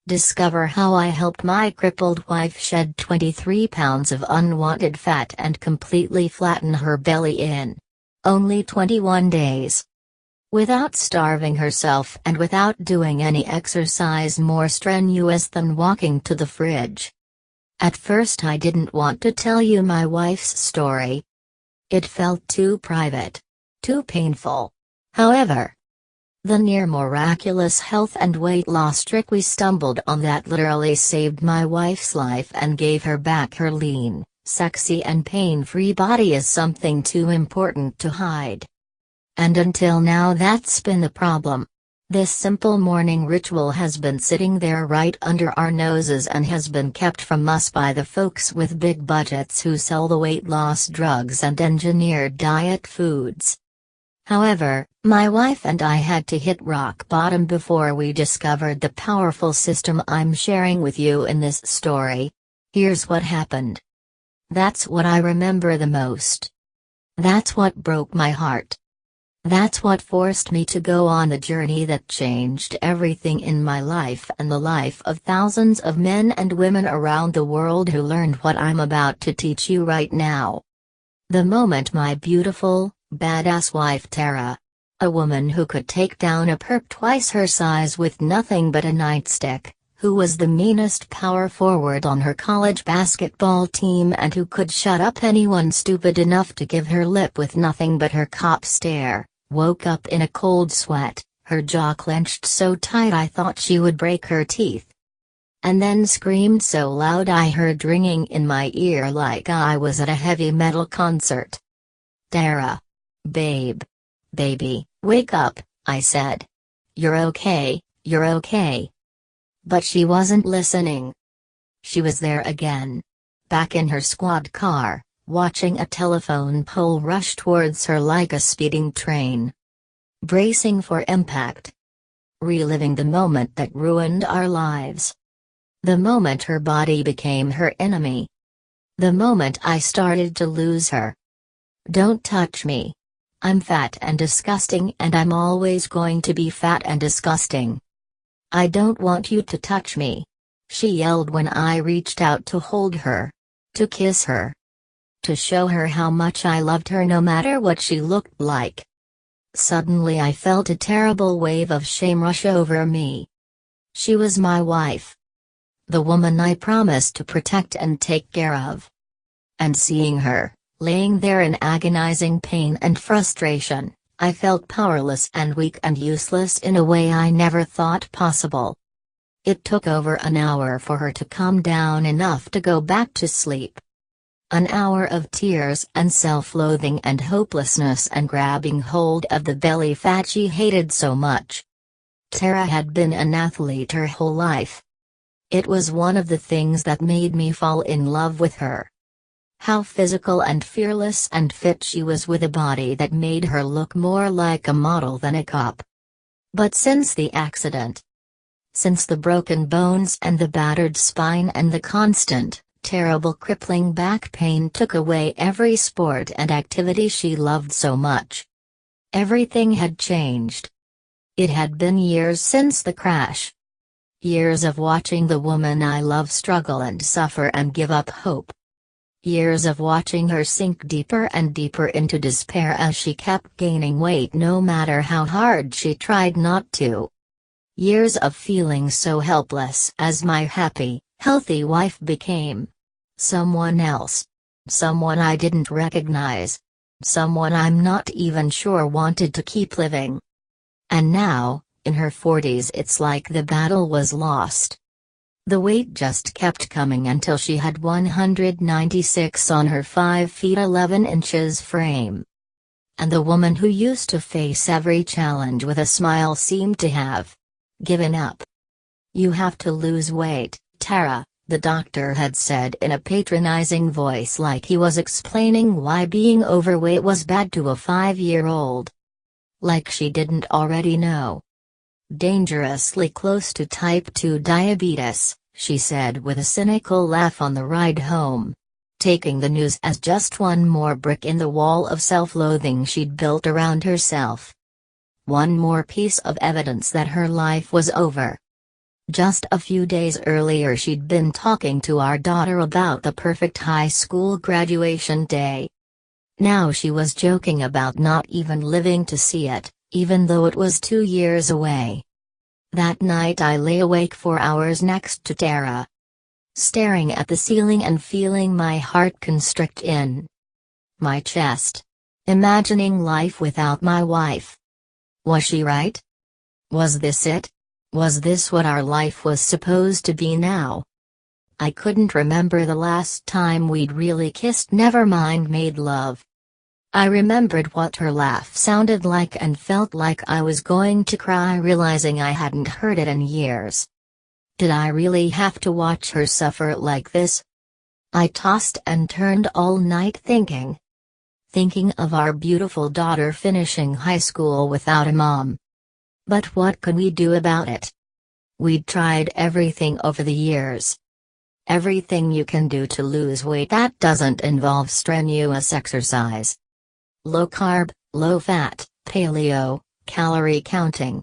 Discover how I helped my crippled wife shed 23 pounds of unwanted fat and completely flatten her belly in only 21 days. Without starving herself and without doing any exercise more strenuous than walking to the fridge. At first I didn't want to tell you my wife's story. It felt too private. Too painful. However, the near miraculous health and weight loss trick we stumbled on that literally saved my wife's life and gave her back her lean, sexy and pain-free body is something too important to hide. And until now that's been the problem. This simple morning ritual has been sitting there right under our noses and has been kept from us by the folks with big budgets who sell the weight loss drugs and engineered diet foods. However, my wife and I had to hit rock bottom before we discovered the powerful system I'm sharing with you in this story. Here's what happened. That's what I remember the most. That's what broke my heart. That's what forced me to go on the journey that changed everything in my life and the life of thousands of men and women around the world who learned what I'm about to teach you right now. The moment my beautiful, badass wife Tara, a woman who could take down a perp twice her size with nothing but a nightstick, who was the meanest power forward on her college basketball team and who could shut up anyone stupid enough to give her lip with nothing but her cop stare, woke up in a cold sweat, her jaw clenched so tight I thought she would break her teeth. And then screamed so loud I heard ringing in my ear like I was at a heavy metal concert. "Tara. Babe. Baby, wake up," I said. "You're okay, you're okay." But she wasn't listening. She was there again. Back in her squad car, watching a telephone pole rush towards her like a speeding train. Bracing for impact. Reliving the moment that ruined our lives. The moment her body became her enemy. The moment I started to lose her. "Don't touch me. I'm fat and disgusting and I'm always going to be fat and disgusting. I don't want you to touch me," she yelled when I reached out to hold her. To kiss her. To show her how much I loved her no matter what she looked like. Suddenly I felt a terrible wave of shame rush over me. She was my wife. The woman I promised to protect and take care of. And seeing her, laying there in agonizing pain and frustration, I felt powerless and weak and useless in a way I never thought possible. It took over an hour for her to calm down enough to go back to sleep. An hour of tears and self-loathing and hopelessness and grabbing hold of the belly fat she hated so much. Tara had been an athlete her whole life. It was one of the things that made me fall in love with her. How physical and fearless and fit she was with a body that made her look more like a model than a cop. But since the accident, since the broken bones and the battered spine and the constant, terrible crippling back pain took away every sport and activity she loved so much. Everything had changed. It had been years since the crash. Years of watching the woman I love struggle and suffer and give up hope. Years of watching her sink deeper and deeper into despair as she kept gaining weight no matter how hard she tried not to. Years of feeling so helpless as my happy, healthy wife became someone else. Someone I didn't recognize. Someone I'm not even sure wanted to keep living. And now, in her 40s, it's like the battle was lost. The weight just kept coming until she had 196 on her 5 feet 11 inches frame. And the woman who used to face every challenge with a smile seemed to have given up. "You have to lose weight, Tara," the doctor had said in a patronizing voice like he was explaining why being overweight was bad to a 5-year-old. Like she didn't already know. "Dangerously close to type 2 diabetes," she said with a cynical laugh on the ride home. Taking the news as just one more brick in the wall of self-loathing she'd built around herself. One more piece of evidence that her life was over. Just a few days earlier she'd been talking to our daughter about the perfect high school graduation day. Now she was joking about not even living to see it, even though it was 2 years away. That night I lay awake for hours next to Tara, staring at the ceiling and feeling my heart constrict in my chest, imagining life without my wife. Was she right? Was this it? Was this what our life was supposed to be now? I couldn't remember the last time we'd really kissed, never mind made love. I remembered what her laugh sounded like and felt like I was going to cry, realizing I hadn't heard it in years. Did I really have to watch her suffer like this? I tossed and turned all night thinking of our beautiful daughter finishing high school without a mom. But what could we do about it? We'd tried everything over the years. Everything you can do to lose weight that doesn't involve strenuous exercise. Low carb, low fat, paleo, calorie counting.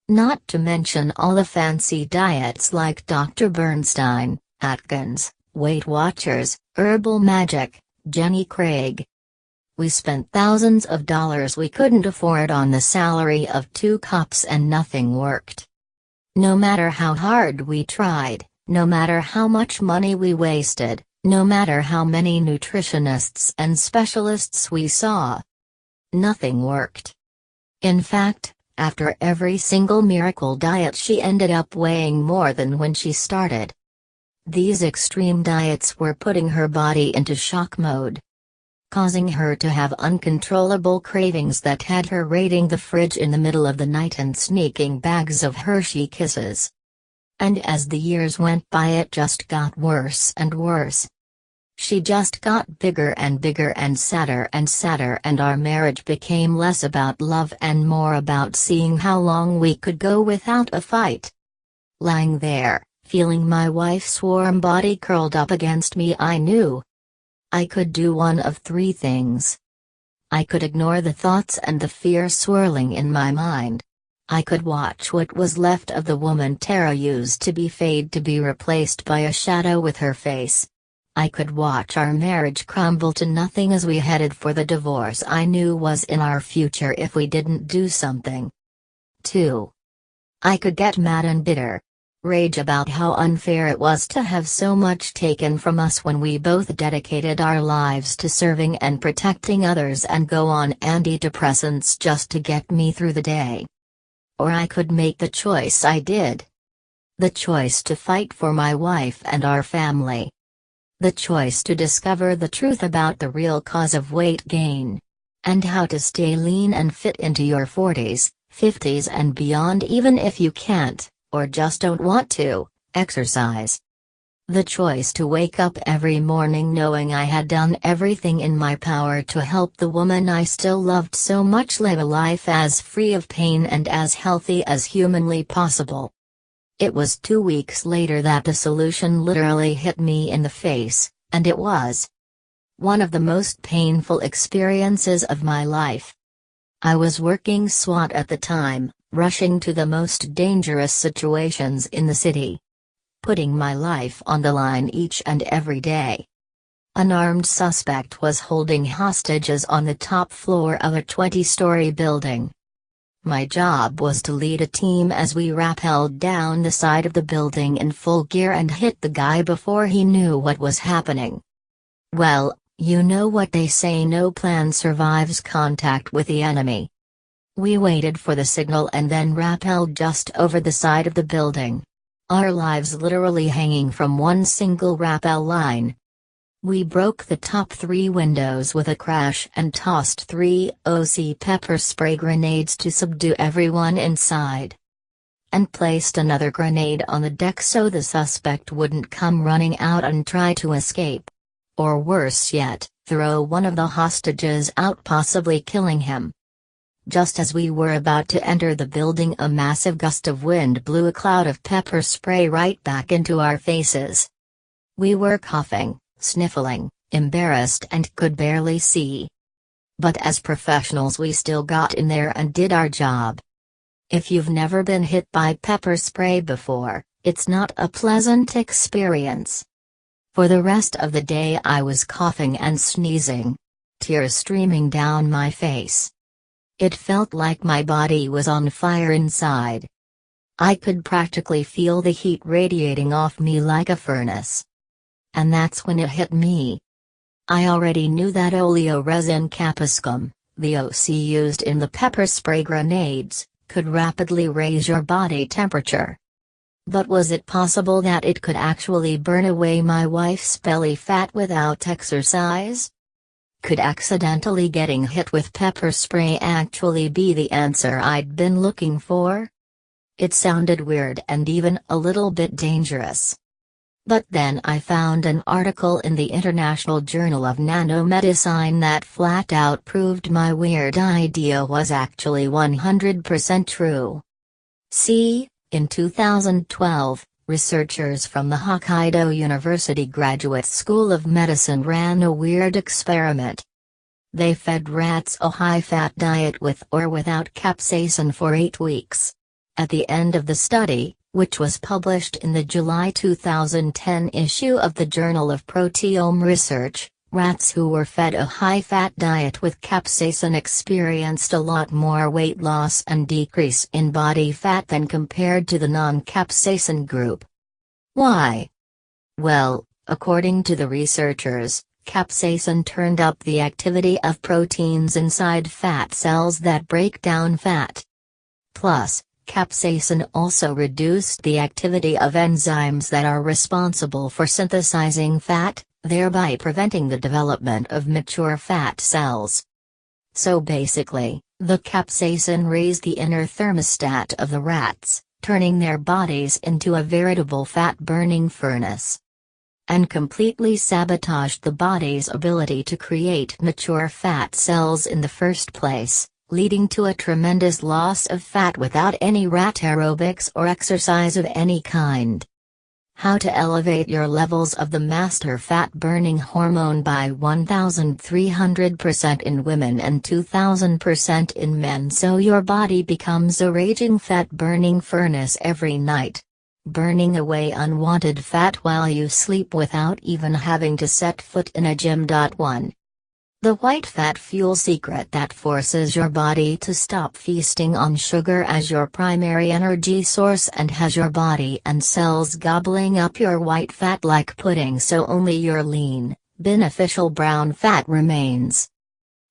Not to mention all the fancy diets like Dr. Bernstein, Atkins, Weight Watchers, Herbal Magic, Jenny Craig. We spent thousands of dollars we couldn't afford on the salary of 2 cups and nothing worked. No matter how hard we tried, no matter how much money we wasted, no matter how many nutritionists and specialists we saw, nothing worked. In fact, after every single miracle diet she ended up weighing more than when she started. These extreme diets were putting her body into shock mode, causing her to have uncontrollable cravings that had her raiding the fridge in the middle of the night and sneaking bags of Hershey Kisses. And as the years went by it just got worse and worse. She just got bigger and bigger and sadder, and our marriage became less about love and more about seeing how long we could go without a fight. Lying there, feeling my wife's warm body curled up against me, I knew I could do one of 3 things. I could ignore the thoughts and the fear swirling in my mind. I could watch what was left of the woman Tara used to be fade to be replaced by a shadow with her face. I could watch our marriage crumble to nothing as we headed for the divorce I knew was in our future if we didn't do something. 2. I could get mad and bitter. Rage about how unfair it was to have so much taken from us when we both dedicated our lives to serving and protecting others, and go on antidepressants just to get me through the day. Or I could make the choice I did. The choice to fight for my wife and our family. The choice to discover the truth about the real cause of weight gain. And how to stay lean and fit into your 40s, 50s and beyond, even if you can't, or just don't want to, exercise. The choice to wake up every morning knowing I had done everything in my power to help the woman I still loved so much live a life as free of pain and as healthy as humanly possible. It was 2 weeks later that the solution literally hit me in the face, and it was one of the most painful experiences of my life. I was working SWAT at the time, rushing to the most dangerous situations in the city, putting my life on the line each and every day. An armed suspect was holding hostages on the top floor of a 20-story building. My job was to lead a team as we rappelled down the side of the building in full gear and hit the guy before he knew what was happening. Well, you know what they say, no plan survives contact with the enemy. We waited for the signal and then rappelled just over the side of the building. Our lives literally hanging from one single rappel line. We broke the top 3 windows with a crash and tossed 3 OC pepper spray grenades to subdue everyone inside. And placed another grenade on the deck so the suspect wouldn't come running out and try to escape. Or worse yet, throw one of the hostages out, possibly killing him. Just as we were about to enter the building, a massive gust of wind blew a cloud of pepper spray right back into our faces. We were coughing, sniffling, embarrassed and could barely see. But as professionals we still got in there and did our job. If you've never been hit by pepper spray before, It's not a pleasant experience. For the rest of the day I was coughing and sneezing, tears streaming down my face. It felt like my body was on fire inside. I could practically feel the heat radiating off me like a furnace. And that's when it hit me. I already knew that oleoresin capsicum, the OC used in the pepper spray grenades, could rapidly raise your body temperature. But was it possible that it could actually burn away my wife's belly fat without exercise? Could accidentally getting hit with pepper spray actually be the answer I'd been looking for? It sounded weird and even a little bit dangerous. But then I found an article in the International Journal of Nanomedicine that flat out proved my weird idea was actually 100% true. See, in 2012, researchers from the Hokkaido University Graduate School of Medicine ran a weird experiment. They fed rats a high-fat diet with or without capsaicin for 8 weeks. At the end of the study, which was published in the July 2010 issue of the Journal of Proteome Research, rats who were fed a high-fat diet with capsaicin experienced a lot more weight loss and decrease in body fat than compared to the non-capsaicin group. Why? Well, according to the researchers, capsaicin turned up the activity of proteins inside fat cells that break down fat. Plus, capsaicin also reduced the activity of enzymes that are responsible for synthesizing fat, thereby preventing the development of mature fat cells. So basically, the capsaicin raised the inner thermostat of the rats, turning their bodies into a veritable fat-burning furnace. And completely sabotaged the body's ability to create mature fat cells in the first place, leading to a tremendous loss of fat without any rat aerobics or exercise of any kind. How to elevate your levels of the master fat-burning hormone by 1,300% in women and 2,000% in men so your body becomes a raging fat-burning furnace every night, burning away unwanted fat while you sleep without even having to set foot in a gym. 1. The white fat fuel secret that forces your body to stop feasting on sugar as your primary energy source and has your body and cells gobbling up your white fat like pudding so only your lean, beneficial brown fat remains.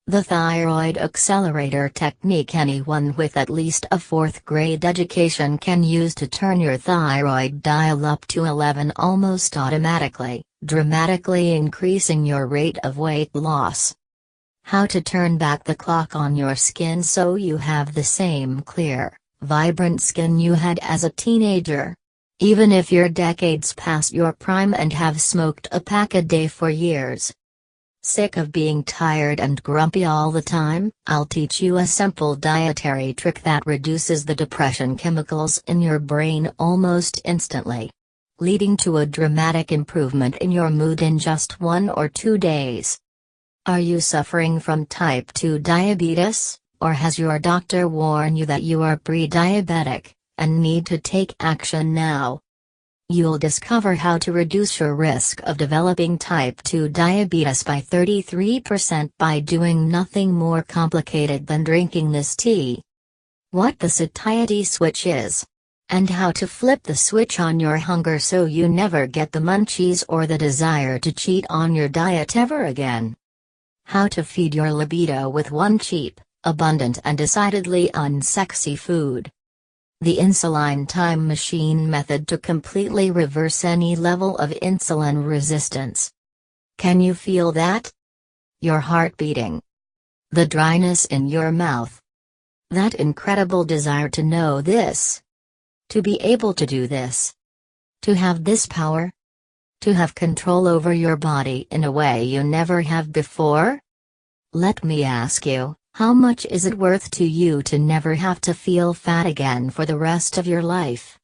The thyroid accelerator technique anyone with at least a 4th grade education can use to turn your thyroid dial up to 11 almost automatically, dramatically increasing your rate of weight loss. How to turn back the clock on your skin so you have the same clear, vibrant skin you had as a teenager. Even if you're decades past your prime and have smoked a pack a day for years. Sick of being tired and grumpy all the time? I'll teach you a simple dietary trick that reduces the depression chemicals in your brain almost instantly, leading to a dramatic improvement in your mood in just 1 or 2 days. Are you suffering from type 2 diabetes, or has your doctor warned you that you are pre-diabetic, and need to take action now? You'll discover how to reduce your risk of developing type 2 diabetes by 33% by doing nothing more complicated than drinking this tea. What the satiety switch is. And how to flip the switch on your hunger so you never get the munchies or the desire to cheat on your diet ever again. How to feed your libido with one cheap, abundant and decidedly unsexy food. The insulin time machine method to completely reverse any level of insulin resistance. Can you feel that? Your heart beating. The dryness in your mouth. That incredible desire to know this. To be able to do this. To have this power. To have control over your body in a way you never have before? Let me ask you, how much is it worth to you to never have to feel fat again for the rest of your life?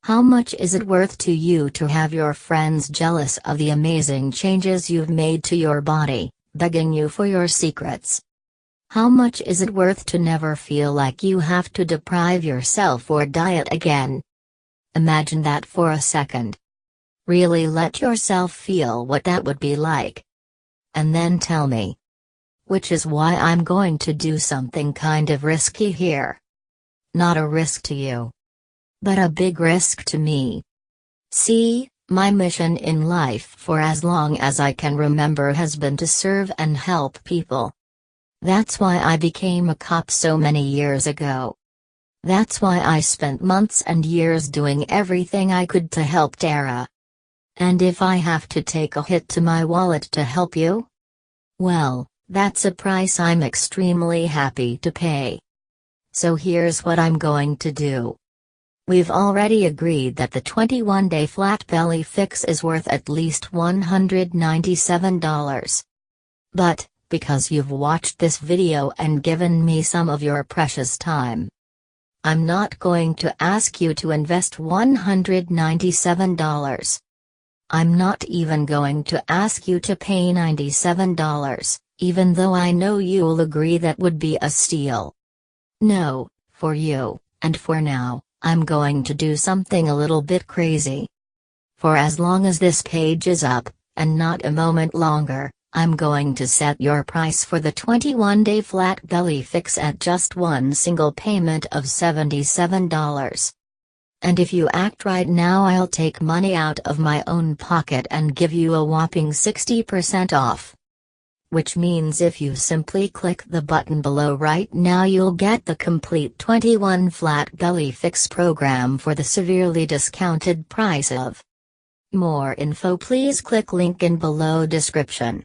How much is it worth to you to have your friends jealous of the amazing changes you've made to your body, begging you for your secrets? How much is it worth to never feel like you have to deprive yourself or diet again? Imagine that for a second. Really let yourself feel what that would be like. And then tell me. Which is why I'm going to do something kind of risky here. Not a risk to you, but a big risk to me. See, my mission in life for as long as I can remember has been to serve and help people. That's why I became a cop so many years ago. That's why I spent months and years doing everything I could to help Tara. And if I have to take a hit to my wallet to help you, well, that's a price I'm extremely happy to pay. So here's what I'm going to do. We've already agreed that the 21-day flat belly fix is worth at least $197. But, because you've watched this video and given me some of your precious time, I'm not going to ask you to invest $197. I'm not even going to ask you to pay $97, even though I know you'll agree that would be a steal. No, for you, and for now, I'm going to do something a little bit crazy. For as long as this page is up, and not a moment longer, I'm going to set your price for the 21-day flat belly fix at just one single payment of $77. And if you act right now, I'll take money out of my own pocket and give you a whopping 60% off. Which means if you simply click the button below right now, you'll get the complete 21 flat belly fix program for the severely discounted price of. More info, please click link in below description.